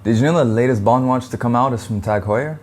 Did you know the latest Bond watch to come out is from Tag Heuer?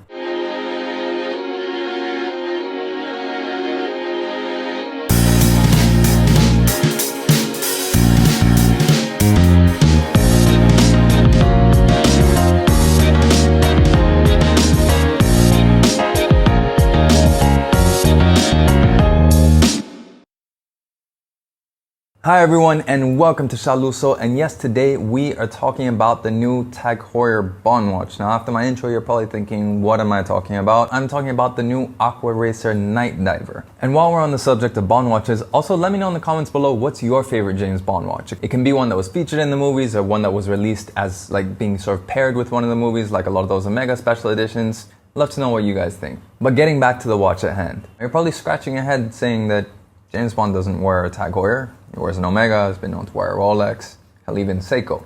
Hi everyone and welcome to Shaluso, and yes, today we are talking about the new Tag Heuer Bond watch. Now after my intro you're probably thinking, what am I talking about? I'm talking about the new Aquaracer Night Diver. And while we're on the subject of Bond watches, also let me know in the comments below what's your favorite James Bond watch. It can be one that was featured in the movies or one that was released as like being sort of paired with one of the movies, like a lot of those Omega special editions. Love to know what you guys think. But getting back to the watch at hand, you're probably scratching your head saying that James Bond doesn't wear a Tag Heuer. He wears an Omega, has been known to wear a Rolex, hell even Seiko.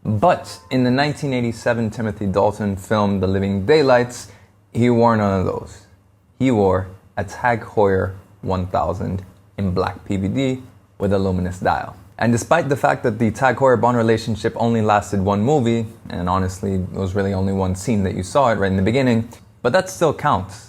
But in the 1987 Timothy Dalton film The Living Daylights, he wore none of those. He wore a Tag Heuer 1000 in black PVD with a luminous dial. And despite the fact that the Tag Heuer Bond relationship only lasted one movie, and honestly it was really only one scene that you saw it right in the beginning, but that still counts.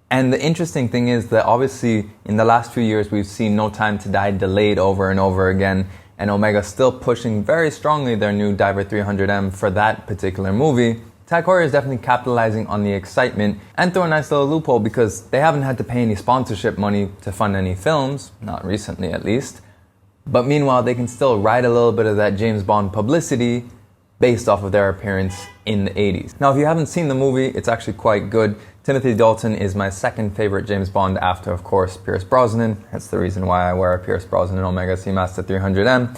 And the interesting thing is that obviously in the last few years we've seen No Time to Die delayed over and over again, and Omega still pushing very strongly their new Diver 300M for that particular movie. Tag Heuer is definitely capitalizing on the excitement and through a nice little loophole because they haven't had to pay any sponsorship money to fund any films, not recently at least. But meanwhile they can still ride a little bit of that James Bond publicity based off of their appearance in the 80s. Now if you haven't seen the movie, it's actually quite good. Timothy Dalton is my second favorite James Bond after, of course, Pierce Brosnan. That's the reason why I wear a Pierce Brosnan Omega Seamaster 300M.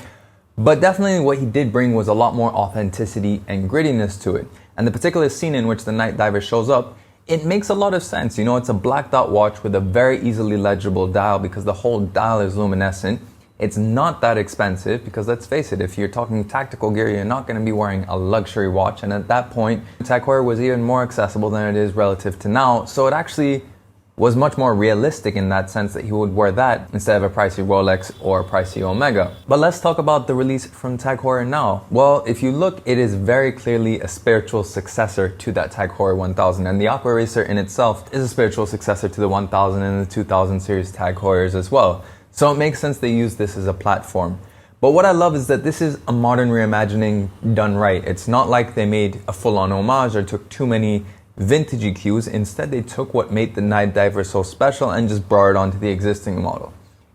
But definitely what he did bring was a lot more authenticity and grittiness to it. And the particular scene in which the Night Diver shows up, it makes a lot of sense. You know, it's a blacked out watch with a very easily legible dial because the whole dial is luminescent. It's not that expensive because let's face it, if you're talking tactical gear, you're not going to be wearing a luxury watch. And at that point, Tag Heuer was even more accessible than it is relative to now. So it actually was much more realistic in that sense that he would wear that instead of a pricey Rolex or a pricey Omega. But let's talk about the release from Tag Heuer now. Well, if you look, it is very clearly a spiritual successor to that Tag Heuer 1000. And the Aquaracer in itself is a spiritual successor to the 1000 and the 2000 series Tag Heuers as well. So it makes sense they use this as a platform. But what I love is that this is a modern reimagining done right. It's not like they made a full-on homage or took too many vintagey cues. Instead, they took what made the Night Diver so special and just brought it onto the existing model.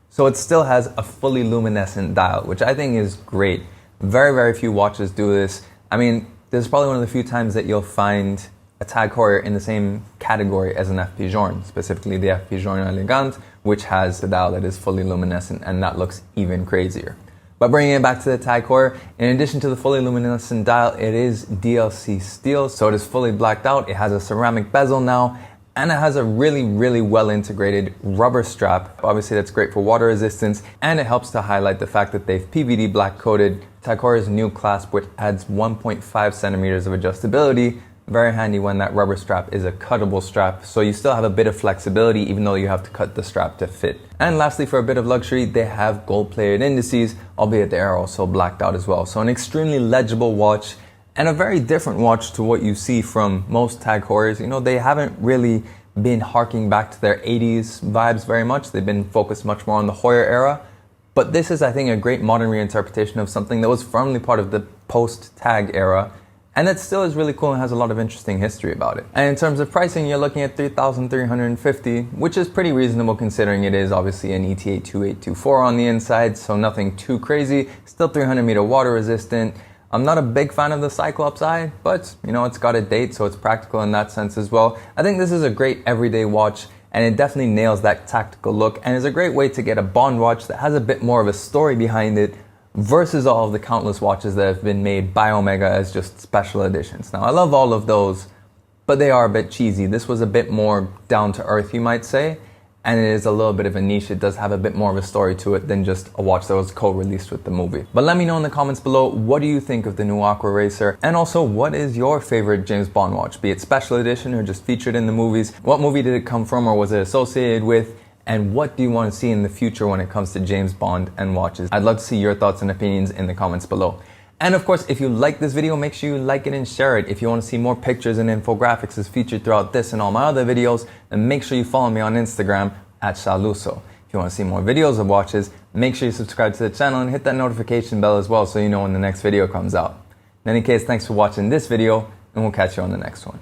So it still has a fully luminescent dial, which I think is great. Very, very few watches do this. I mean, this is probably one of the few times that you'll find a Tag Heuer in the same category as an FP Journe, specifically the FP Journe Elegant, which has a dial that is fully luminescent, and that looks even crazier. But bringing it back to the Tag Heuer, in addition to the fully luminescent dial, it is DLC steel, so it is fully blacked out. It has a ceramic bezel now, and it has a really, really well integrated rubber strap. Obviously that's great for water resistance, and it helps to highlight the fact that they've PVD black coated Tag Heuer's new clasp, which adds 1.5 centimeters of adjustability. Very handy when that rubber strap is a cuttable strap, so you still have a bit of flexibility even though you have to cut the strap to fit. And lastly, for a bit of luxury, they have gold-plated indices, albeit they are also blacked out as well. So an extremely legible watch and a very different watch to what you see from most Tag Heuers. You know, they haven't really been harking back to their 80s vibes very much. They've been focused much more on the Heuer era. But this is, I think, a great modern reinterpretation of something that was firmly part of the post-Tag era, and that still is really cool and has a lot of interesting history about it. And in terms of pricing, you're looking at $3,350, which is pretty reasonable considering it is obviously an ETA 2824 on the inside, so nothing too crazy. Still 300 meter water resistant. I'm not a big fan of the Cyclops eye, but you know, it's got a date, so it's practical in that sense as well. I think this is a great everyday watch, and it definitely nails that tactical look and is a great way to get a Bond watch that has a bit more of a story behind it versus all of the countless watches that have been made by Omega as just special editions. Now, I love all of those, but they are a bit cheesy. This was a bit more down to earth, you might say, and it is a little bit of a niche. It does have a bit more of a story to it than just a watch that was co-released with the movie. But let me know in the comments below, what do you think of the new Aquaracer? And also, what is your favorite James Bond watch, be it special edition or just featured in the movies? What movie did it come from or was it associated with? And what do you want to see in the future when it comes to James Bond and watches? I'd love to see your thoughts and opinions in the comments below. And of course, if you like this video, make sure you like it and share it. If you want to see more pictures and infographics as featured throughout this and all my other videos, then make sure you follow me on Instagram at Shaluso. If you want to see more videos or watches, make sure you subscribe to the channel and hit that notification bell as well so you know when the next video comes out. In any case, thanks for watching this video, and we'll catch you on the next one.